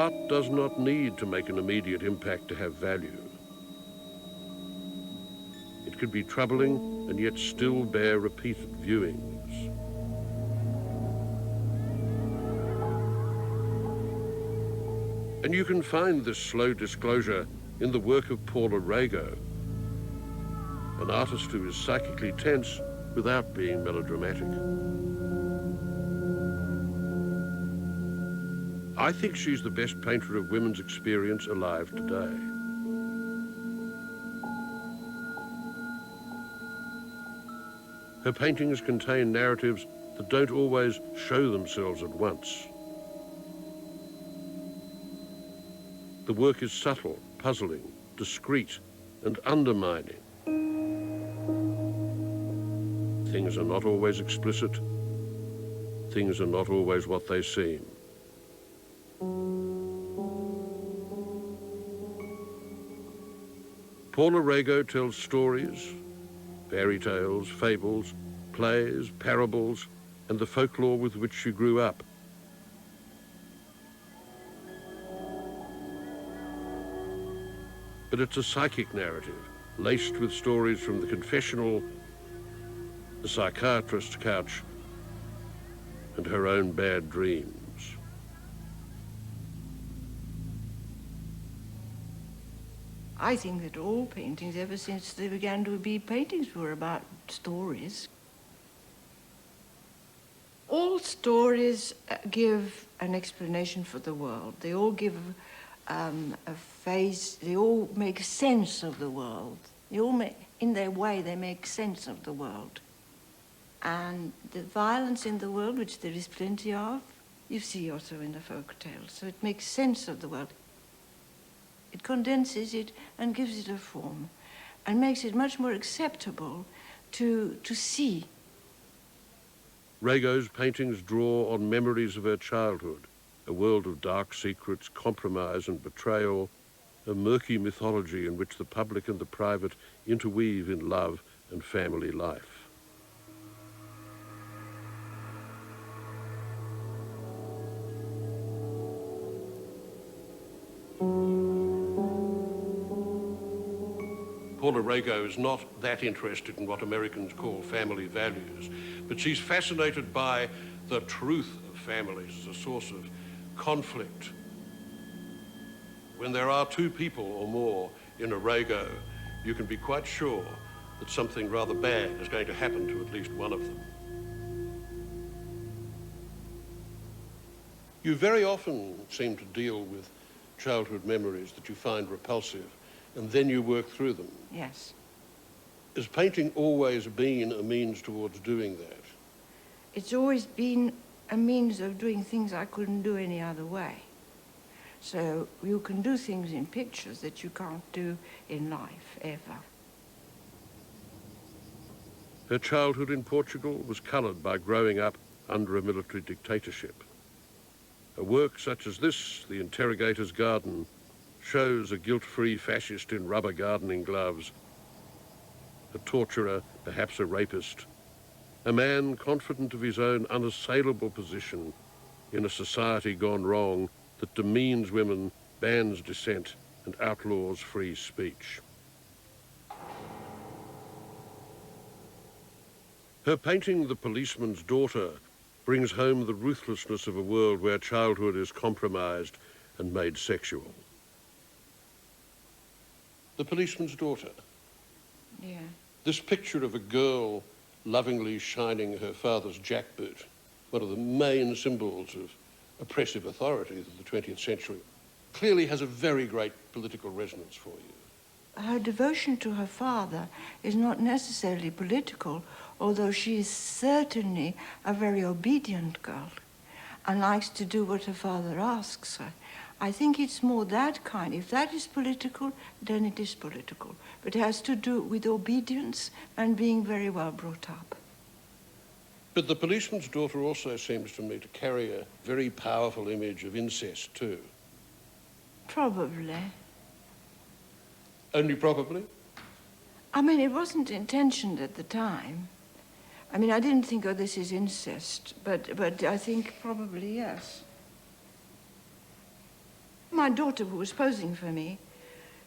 art does not need to make an immediate impact to have value. It could be troubling and yet still bear repeated viewings. And you can find this slow disclosure in the work of PaulaRego, an artist who is psychically tense without being melodramatic. I think she's the best painter of women's experience alive today. Her paintings contain narratives that don't always show themselves at once. The work is subtle, puzzling, discreet, and undermining. Things are not always explicit. Things are not always what they seem. PaulaRego tells stories, fairy tales, fables, plays, parables, and the folklore with which she grew up. But it's a psychic narrative, laced with stories from the confessional, the psychiatrist's couch, and her own bad dreams. I think that all paintings, ever since they began to be paintings, were about stories. All stories give an explanation for the world. They all give a face, they all make sense of the world. They all make, in their way, they make sense of the world. And the violence in the world, which there is plenty of, you see also in the folk tales. So it makes sense of the world. It condenses it and gives it a form and makes it much more acceptable to see. Rego's paintings draw on memories of her childhood, a world of dark secrets, compromise and betrayal, a murky mythology in which the public and the private interweave in love and family life. PaulaRego is not that interested in what Americans call family values, but she's fascinated by the truth of families as a source of conflict. When there are two people or more in a Rego, you can be quite sure that something rather bad is going to happen to at least one of them. You very often seem to deal with childhood memories that you find repulsive, and then you work through them. Yes. Has painting always been a means towards doing that? It's always been a means of doing things I couldn't do any other way. So you can do things in pictures that you can't do in life, ever. Her childhood in Portugal was coloured by growing up under a military dictatorship. A work such as this, The Interrogator's Garden, shows a guilt-free fascist in rubber gardening gloves, a torturer, perhaps a rapist, a man confident of his own unassailable position in a society gone wrong that demeans women, bans dissent, and outlaws free speech. Her painting, The Policeman's Daughter, brings home the ruthlessness of a world where childhood is compromised and made sexual. The Policeman's Daughter. Yeah. This picture of a girl lovingly shining her father's jackboot, one of the main symbols of oppressive authority of the 20th century, clearly has a very great political resonance for you. Her devotion to her father is not necessarily political, although she is certainly a very obedient girl and likes to do what her father asks her. I think it's more that kind. If that is political, then it is political. But it has to do with obedience and being very well brought up. But The Policeman's Daughter also seems to me to carry a very powerful image of incest too. Probably. Only probably? I mean, it wasn't intentioned at the time. I mean, I didn't think, oh, this is incest, but I think probably yes. My daughter, who was posing for me,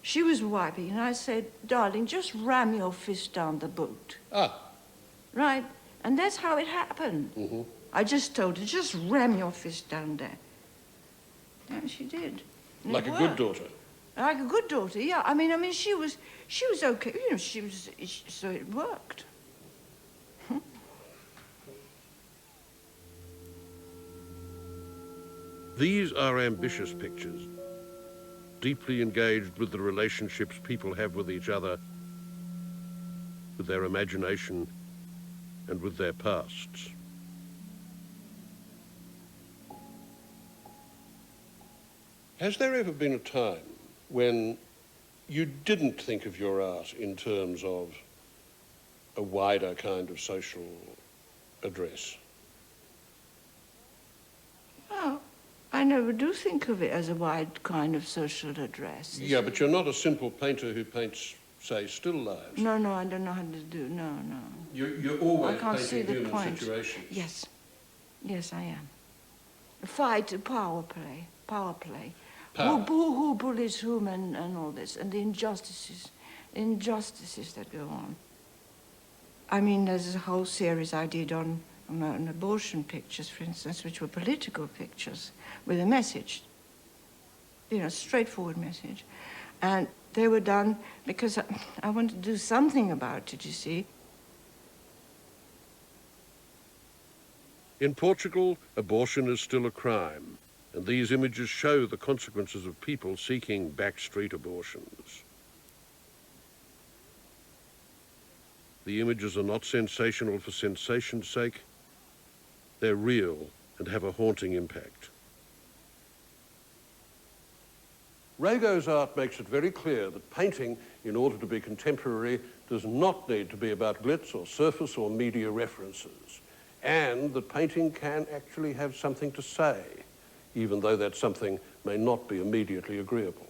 she was wiping, and I said, darling, just ram your fist down the boot. Ah. Right? And that's how it happened. Mm-hmm. I just told her, just ram your fist down there. And she did. And Like a good daughter. Like a good daughter, yeah. I mean, she was okay. You know, so it worked. These are ambitious pictures, deeply engaged with the relationships people have with each other, with their imagination, and with their pasts. Has there ever been a time when you didn't think of your art in terms of a wider kind of social address? Well, I never do think of it as a wide kind of social address. Yeah, but you're not a simple painter who paints, say, still lives. No, I don't know how to do, no. You're always I can't see painting the human point. situations. Yes, I am. Fight, power play. Power. Who bullies whom and all this, and the injustices that go on. I mean, there's a whole series I did on abortion pictures, for instance, which were political pictures with a message, you know, straightforward message. And they were done because I wanted to do something about it, you see. In Portugal, abortion is still a crime, and these images show the consequences of people seeking backstreet abortions. The images are not sensational for sensation's sake. They're real and have a haunting impact. Rego's art makes it very clear that painting, in order to be contemporary, does not need to be about glitz or surface or media references, and that painting can actually have something to say, even though that something may not be immediately agreeable.